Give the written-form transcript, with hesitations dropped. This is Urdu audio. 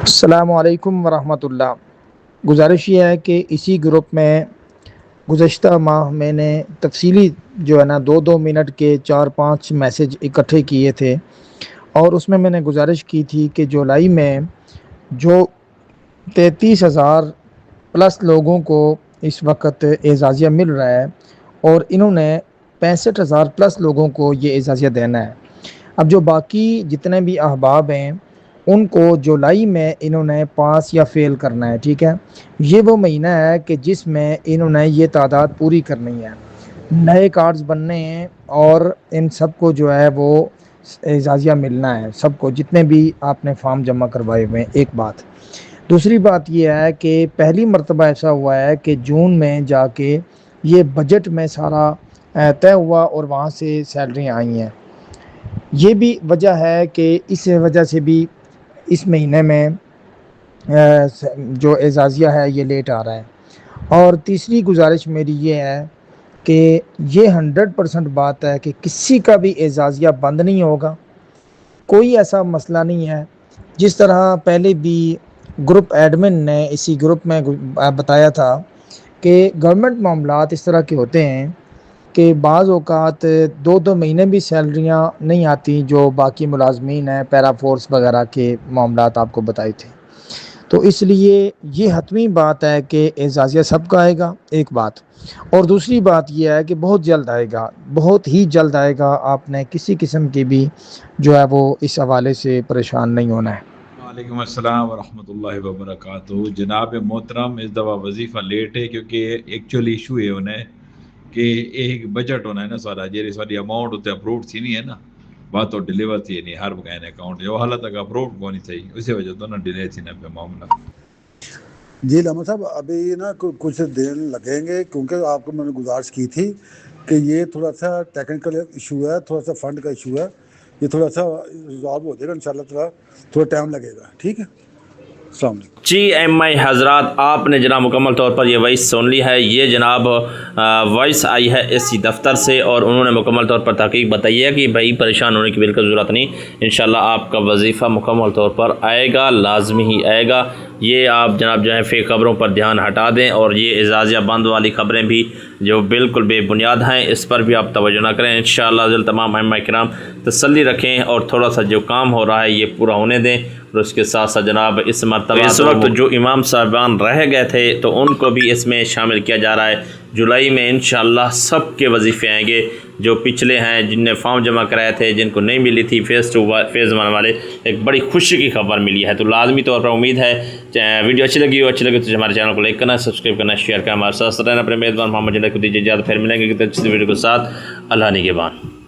السلام علیکم ورحمۃ اللہ۔ گزارش یہ ہے کہ اسی گروپ میں گزشتہ ماہ میں نے تفصیلی جو ہے نا 2 منٹ کے 4 5 میسج اکٹھے کیے تھے، اور اس میں نے گزارش کی تھی کہ جولائی میں جو 33,000 پلس لوگوں کو اس وقت اعزازیہ مل رہا ہے، اور انہوں نے 65,000 پلس لوگوں کو یہ اعزازیہ دینا ہے۔ اب جو باقی جتنے بھی احباب ہیں ان کو جولائی میں انہوں نے پاس یا فیل کرنا ہے، ٹھیک ہے۔ یہ وہ مہینہ ہے کہ جس میں انہوں نے یہ تعداد پوری کرنی ہے، نئے کارڈز بننے ہیں، اور ان سب کو جو ہے وہ اعزازیہ ملنا ہے، سب کو جتنے بھی آپ نے فارم جمع کروائے ہوئے ہیں۔ ایک بات، دوسری بات یہ ہے کہ پہلی مرتبہ ایسا ہوا ہے کہ جون میں جا کے یہ بجٹ میں سارا طے ہوا اور وہاں سے سیلریاں آئی ہیں۔ یہ بھی وجہ ہے کہ اس وجہ سے بھی اس مہینے میں جو اعزازیہ ہے یہ لیٹ آ رہا ہے۔ اور تیسری گزارش میری یہ ہے کہ یہ 100% بات ہے کہ کسی کا بھی اعزازیہ بند نہیں ہوگا، کوئی ایسا مسئلہ نہیں ہے۔ جس طرح پہلے بھی گروپ ایڈمن نے اسی گروپ میں بتایا تھا کہ گورنمنٹ معاملات اس طرح کے ہوتے ہیں کہ بعض اوقات 2 مہینے بھی سیلریاں نہیں آتی، جو باقی ملازمین ہیں پیرا فورس وغیرہ کے معاملات آپ کو بتائے تھے۔ تو اس لیے یہ حتمی بات ہے کہ اعزازیہ سب کا آئے گا، ایک بات۔ اور دوسری بات یہ ہے کہ بہت جلد آئے گا، بہت ہی جلد آئے گا۔ آپ نے کسی قسم کی بھی جو ہے وہ اس حوالے سے پریشان نہیں ہونا ہے۔ وعلیکم السلام ورحمۃ اللہ وبرکاتہ۔ جناب محترم، اس دفعہ وظیفہ لیٹ ہے کیونکہ ایکچولی ایشو ہے انہیں کہ ایک بجٹ ہونا ہے نا سارا، جی ساری اماؤنٹ ہوتے اپروڈ تھی نہیں ہے نا، بات تو ڈلیور تھی نہیں ہر بکائن اکاؤنٹ جو حالت تک اپروڈ کو نہیں تھی، اسی وجہ تو نا ڈیلے تھی نا پہ معاملہ۔ جی لمحہ صاحب، ابھی نا کچھ دن لگیں گے، کیونکہ آپ کو میں نے گزارش کی تھی کہ یہ تھوڑا سا ٹیکنیکل ایشو ہے، تھوڑا سا فنڈ کا ایشو ہے، یہ تھوڑا سا ریزالو ہو جائے گا انشاءاللہ، تھوڑا ٹائم لگے گا، ٹھیک ہے۔ السلام علیکم۔ جی ایم آئی حضرات، آپ نے جناب مکمل طور پر یہ وائس سن لی ہے۔ یہ جناب وائس آئی ہے اسی دفتر سے، اور انہوں نے مکمل طور پر تحقیق بتائی ہے کہ بھائی پریشان ہونے کی بالکل ضرورت نہیں، انشاءاللہ آپ کا وظیفہ مکمل طور پر آئے گا، لازمی ہی آئے گا۔ یہ آپ جناب جو ہے فیک خبروں پر دھیان ہٹا دیں، اور یہ اعزازیہ بند والی خبریں بھی جو بالکل بے بنیاد ہیں اس پر بھی آپ توجہ نہ کریں۔ انشاءاللہ ذل تمام ائمہ کرام تسلی رکھیں، اور تھوڑا سا جو کام ہو رہا ہے یہ پورا ہونے دیں، اور اس کے ساتھ ساتھ جناب اس مرتبہ اس وقت جو امام صاحبان رہ گئے تھے تو ان کو بھی اس میں شامل کیا جا رہا ہے۔ جولائی میں انشاءاللہ سب کے وظیفے آئیں گے، جو پچھلے ہیں جن نے فارم جمع کرائے تھے، جن کو نہیں ملی تھی فیز 2 فیز 1 والے، ایک بڑی خوشی کی خبر ملی ہے۔ تو لازمی طور پر امید ہے ویڈیو اچھی لگی تو ہمارے چینل کو لائک کرنا، سبسکرائب کرنا، شیئر کرنا، ہمارے ساتھ رہنا۔ اپنے میزبان محمد جنید کو دیجیے اجازت، پھر ملیں گے کسی ویڈیو کے ساتھ۔ اللہ نگہبان۔